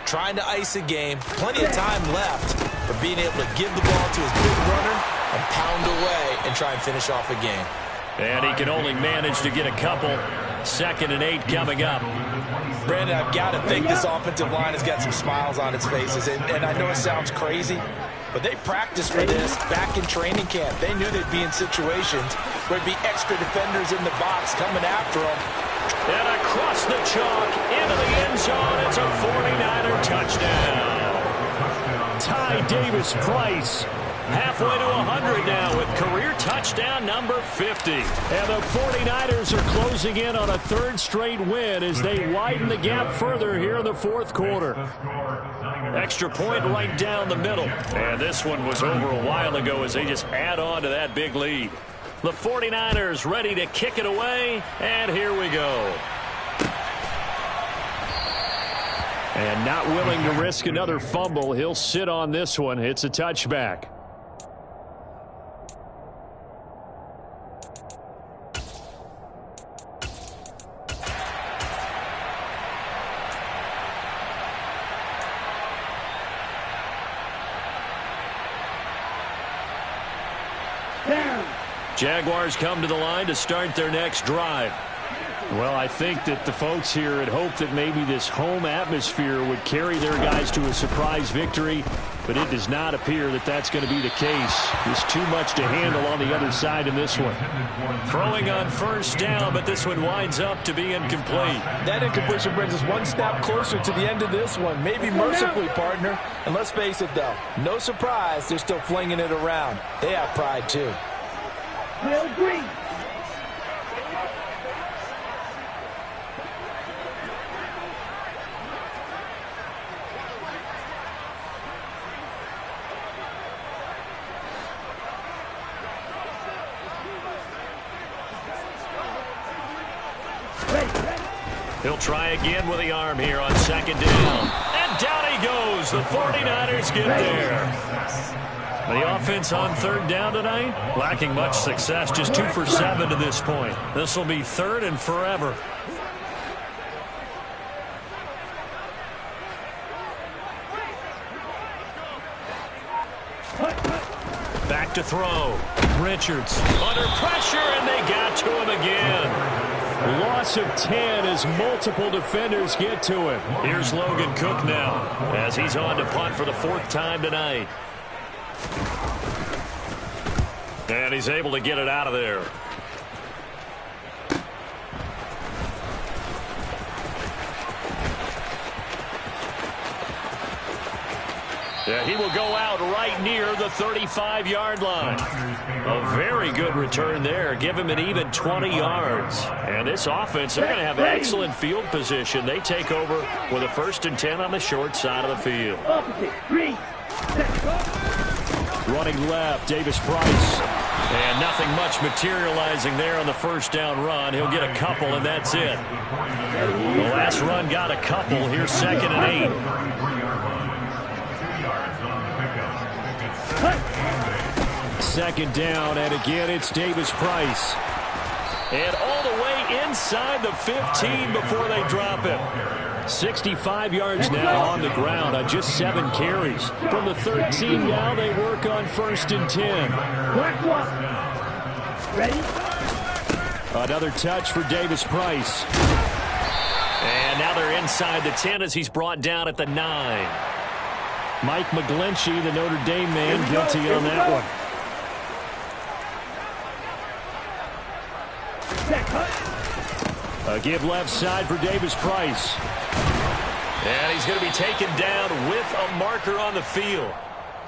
Trying to ice a game, plenty of time left, but being able to give the ball to his big runner and pound away and try and finish off a game. And he can only manage to get a couple. 2nd and 8 coming up. Brandon, I've got to think this offensive line has got some smiles on its faces. And I know it sounds crazy, but they practiced for this back in training camp. They knew they'd be in situations where there'd be extra defenders in the box coming after them. And across the chalk, into the end zone, it's a 49er touchdown. Ty Davis-Price, halfway to 100 now with career touchdown number 50. And the 49ers are closing in on a 3rd straight win as they widen the gap further here in the 4th quarter. Extra point right down the middle. And this one was over a while ago as they just add on to that big lead. The 49ers ready to kick it away, and here we go. And not willing to risk another fumble, he'll sit on this one. It's a touchback. Jaguars come to the line to start their next drive. Well, I think that the folks here had hoped that maybe this home atmosphere would carry their guys to a surprise victory, but it does not appear that that's going to be the case. There's too much to handle on the other side in this one. Throwing on 1st down, but this one winds up to be incomplete. That incompletion brings us one snap closer to the end of this one. Maybe mercifully, partner. And let's face it, though, no surprise, they're still flinging it around. They have pride, too. Will Green. He'll try again with the arm here on 2nd down. And down he goes. The 49ers get there. The offense on 3rd down tonight, lacking much success, just 2 for 7 to this point. This will be 3rd and forever. Back to throw. Richards under pressure, and they got to him again. Loss of 10 as multiple defenders get to him. Here's Logan Cook now as he's on to punt for the 4th time tonight. And he's able to get it out of there. Yeah, he will go out right near the 35-yard line. A very good return there. Give him an even 20 yards. And this offense, they're going to have excellent field position. They take over with a 1st and 10 on the short side of the field. Running left, Davis-Price. And nothing much materializing there on the 1st down run. He'll get a couple, and that's it. The last run got a couple. Here's 2nd and 8. 2nd down, and again it's Davis-Price. And all the way inside the 15 before they drop him. 65 yards now on the ground on just 7 carries. From the 13 now, they work on 1st and 10. Ready? Another touch for Davis-Price. And now they're inside the 10 as he's brought down at the 9. Mike McGlinchey, the Notre Dame man, guilty on that one. A give left side for Davis-Price. And he's going to be taken down with a marker on the field.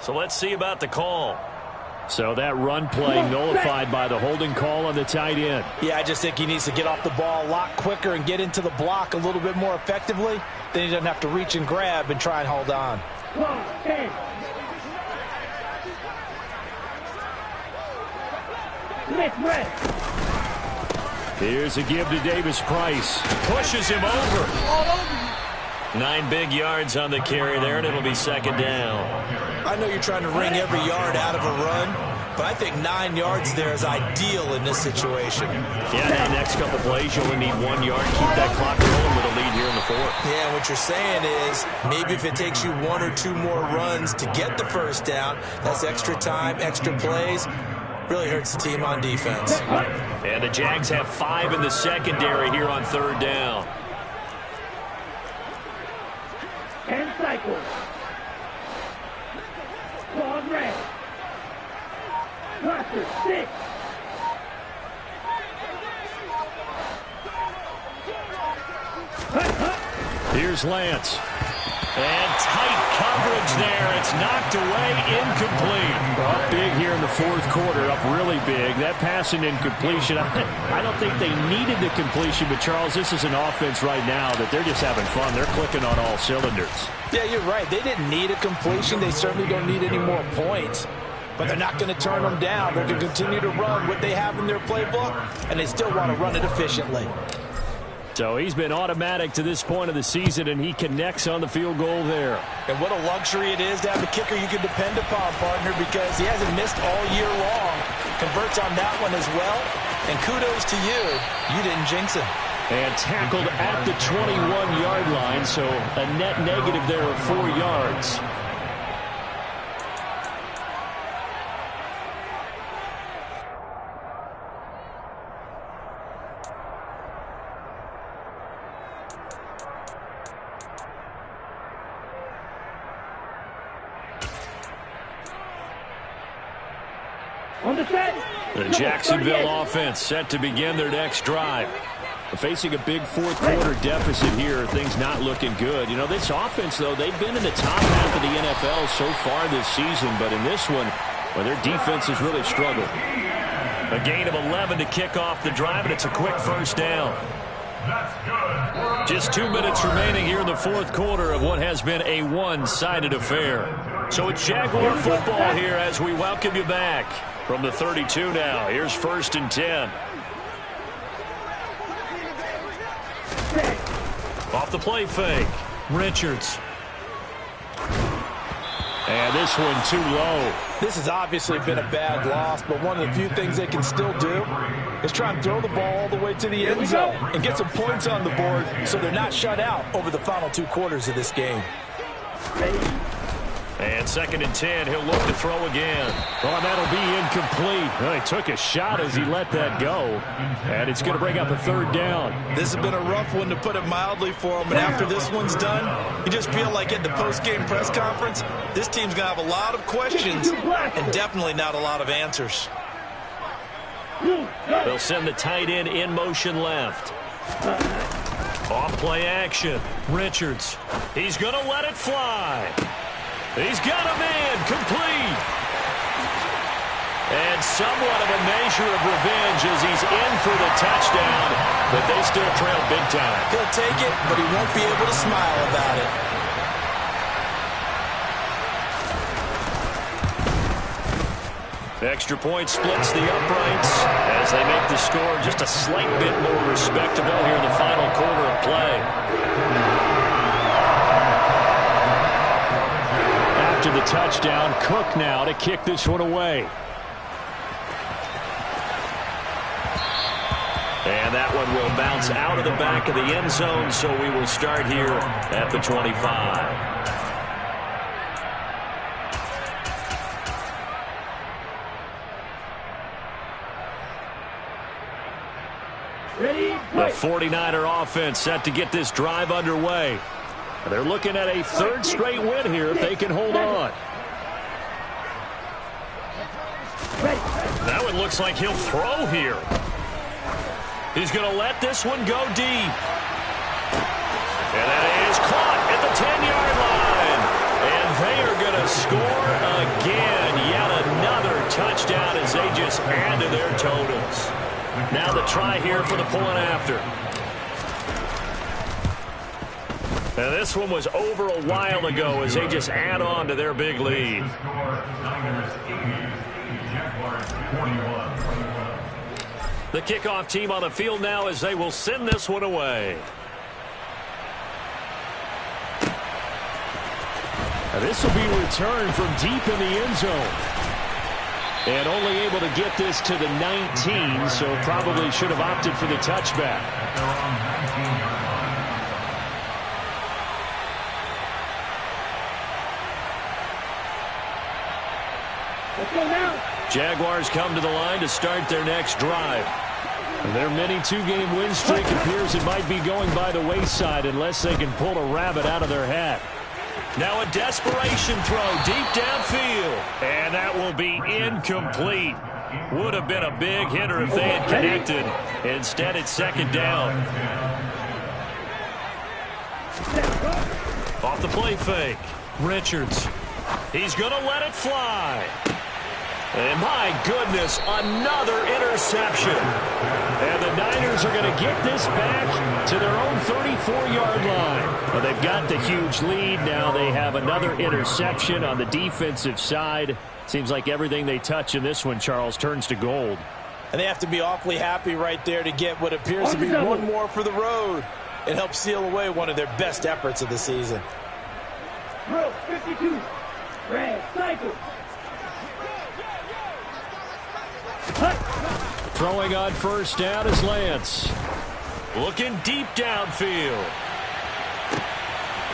So let's see about the call. So that run play nullified by the holding call on the tight end. Yeah, I just think he needs to get off the ball a lot quicker and get into the block a little bit more effectively. Then he doesn't have to reach and grab and try and hold on. Here's a give to Davis-Price. Pushes him over. 9 big yards on the carry there, and it'll be 2nd down. I know you're trying to wring every yard out of a run, but I think 9 yards there is ideal in this situation. Yeah, the next couple plays, you only need 1 yard. Keep that clock rolling with a lead here in the fourth. Yeah, what you're saying is maybe if it takes you 1 or 2 more runs to get the first down, that's extra time, extra plays. Really hurts the team on defense. And the Jags have 5 in the secondary here on third down. 10 cycles. Claude red. Cluster 6. Here's Lance. And tight coverage there. It's knocked away, incomplete. Up big here in the fourth quarter, up really big. That passing incompletion, I don't think they needed the completion, but Charles, this is an offense right now that they're just having fun. They're clicking on all cylinders. Yeah, you're right. They didn't need a completion. They certainly don't need any more points. But they're not going to turn them down. They're going to continue to run what they have in their playbook, and they still want to run it efficiently. So he's been automatic to this point of the season, and he connects on the field goal there. And what a luxury it is to have a kicker you can depend upon, partner, because he hasn't missed all year long. Converts on that one as well. And kudos to you. You didn't jinx him. And tackled at the 21-yard line, so a net negative there of 4 yards. The Jacksonville offense set to begin their next drive. Facing a big fourth quarter deficit here, things not looking good. You know, this offense, though, they've been in the top half of the NFL so far this season, but in this one, well, their defense has really struggled. A gain of 11 to kick off the drive, and it's a quick first down. Just 2 minutes remaining here in the fourth quarter of what has been a one-sided affair. So it's Jaguar football here as we welcome you back. From the 32 now, here's 1st and 10. Off the play fake, Richards. And this one too low. This has obviously been a bad loss, but one of the few things they can still do is try and throw the ball all the way to the end zone and get some points on the board so they're not shut out over the final 2 quarters of this game. And 2nd and 10, he'll look to throw again. Oh, that'll be incomplete. Well, he took a shot as he let that go. And it's going to bring up a 3rd down. This has been a rough one, to put it mildly, for him. And after this one's done, you just feel like at the post-game press conference, this team's going to have a lot of questions and definitely not a lot of answers. They'll send the tight end in motion left. Off play action. Richards. He's going to let it fly. He's got a man, complete. And somewhat of a measure of revenge as he's in for the touchdown, but they still trail big time. He'll take it, but he won't be able to smile about it. Extra point splits the uprights as they make the score just a slight bit more respectable here in the final quarter of play. After the touchdown, Cook now to kick this one away. And that one will bounce out of the back of the end zone, so we will start here at the 25. The 49er offense set to get this drive underway. They're looking at a 3rd straight win here if they can hold on. That one looks like he'll throw here. He's going to let this one go deep. And that is caught at the 10-yard line. And they are going to score again. Yet another touchdown as they just add to their totals. Now the try here for the point after. And this one was over a while ago as they just add on to their big lead. The kickoff team on the field now as they will send this one away. And this will be returned from deep in the end zone. And only able to get this to the 19, so probably should have opted for the touchback. At their own 19-yard line. Let's go now. Jaguars come to the line to start their next drive. Their mini two-game win streak appears it might be going by the wayside unless they can pull a rabbit out of their hat. Now a desperation throw deep downfield. And that will be incomplete. Would have been a big hitter if they had connected. Instead, it's second down. Off the play fake. Richards. He's going to let it fly. And my goodness, another interception. And the Niners are going to get this back to their own 34-yard line. Well, they've got the huge lead. Now they have another interception on the defensive side. Seems like everything they touch in this one, Charles, turns to gold. And they have to be awfully happy right there to get what appears to be one more for the road. It helps seal away one of their best efforts of the season. Bro, 52. Red, cycle. Throwing on first down is Lance. Looking deep downfield.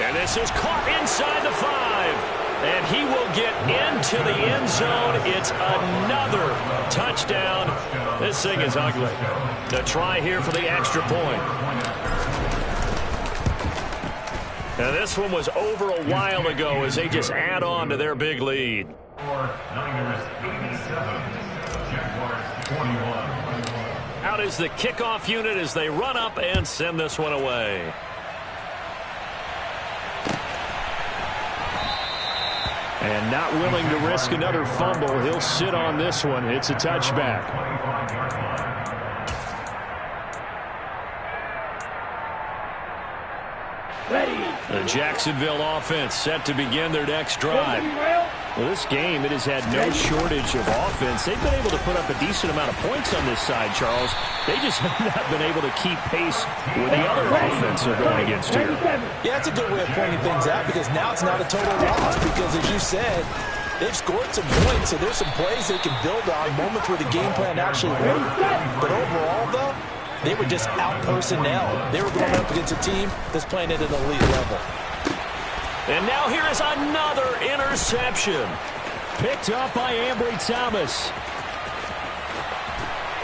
And this is caught inside the 5. And he will get into the end zone. It's another touchdown. This thing is ugly. The try here for the extra point. And this one was over a while ago as they just add on to their big lead. Niners 87, Jaguars 21. Out is the kickoff unit as they run up and send this one away. And not willing to risk another fumble. He'll sit on this one. It's a touchback. 25-yard line. Ready. The Jacksonville offense set to begin their next drive. Well, this game, it has had no shortage of offense. They've been able to put up a decent amount of points on this side, Charles. They just have not been able to keep pace with the other offense they're going against here. Yeah, that's a good way of pointing things out because now it's not a total loss because, as you said, they've scored some points, so there's some plays they can build on, moments where the game plan actually worked. But overall, though, they were just out-personnel. They were going up against a team that's playing at an elite level. And now here is another interception. Picked up by Ambry Thomas.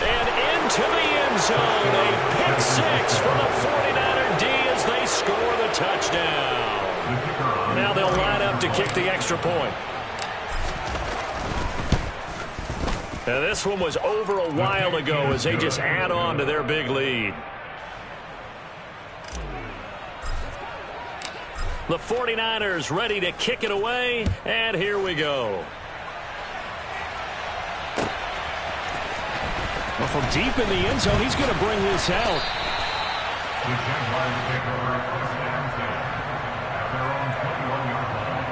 And into the end zone. A pick six for the 49er D as they score the touchdown. Now they'll line up to kick the extra point. And this one was over a while ago as they just add on to their big lead. The 49ers ready to kick it away, and here we go. Well, from deep in the end zone, he's going to bring this out. The Jaguars take over first and 10 at their own 21-yard line.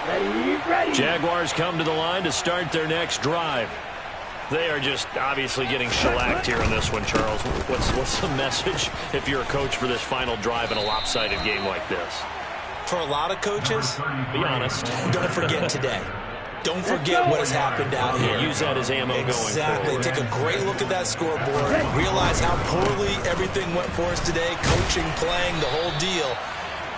Ready. Jaguars come to the line to start their next drive. They are just obviously getting shellacked here in this one, Charles. What's the message if you're a coach for this final drive in a lopsided game like this? For a lot of coaches, Be honest. don't forget today. Don't forget what has happened out here. Use that as ammo going Exactly. forward. Take a great look at that scoreboard. Realize how poorly everything went for us today. Coaching, playing, the whole deal.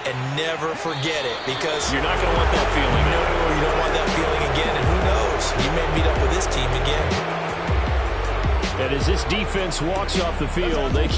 And never forget it because You're not going to want that feeling. no, you don't want that feeling again. And who knows? You may meet up with this team again. And as this defense walks off the field, they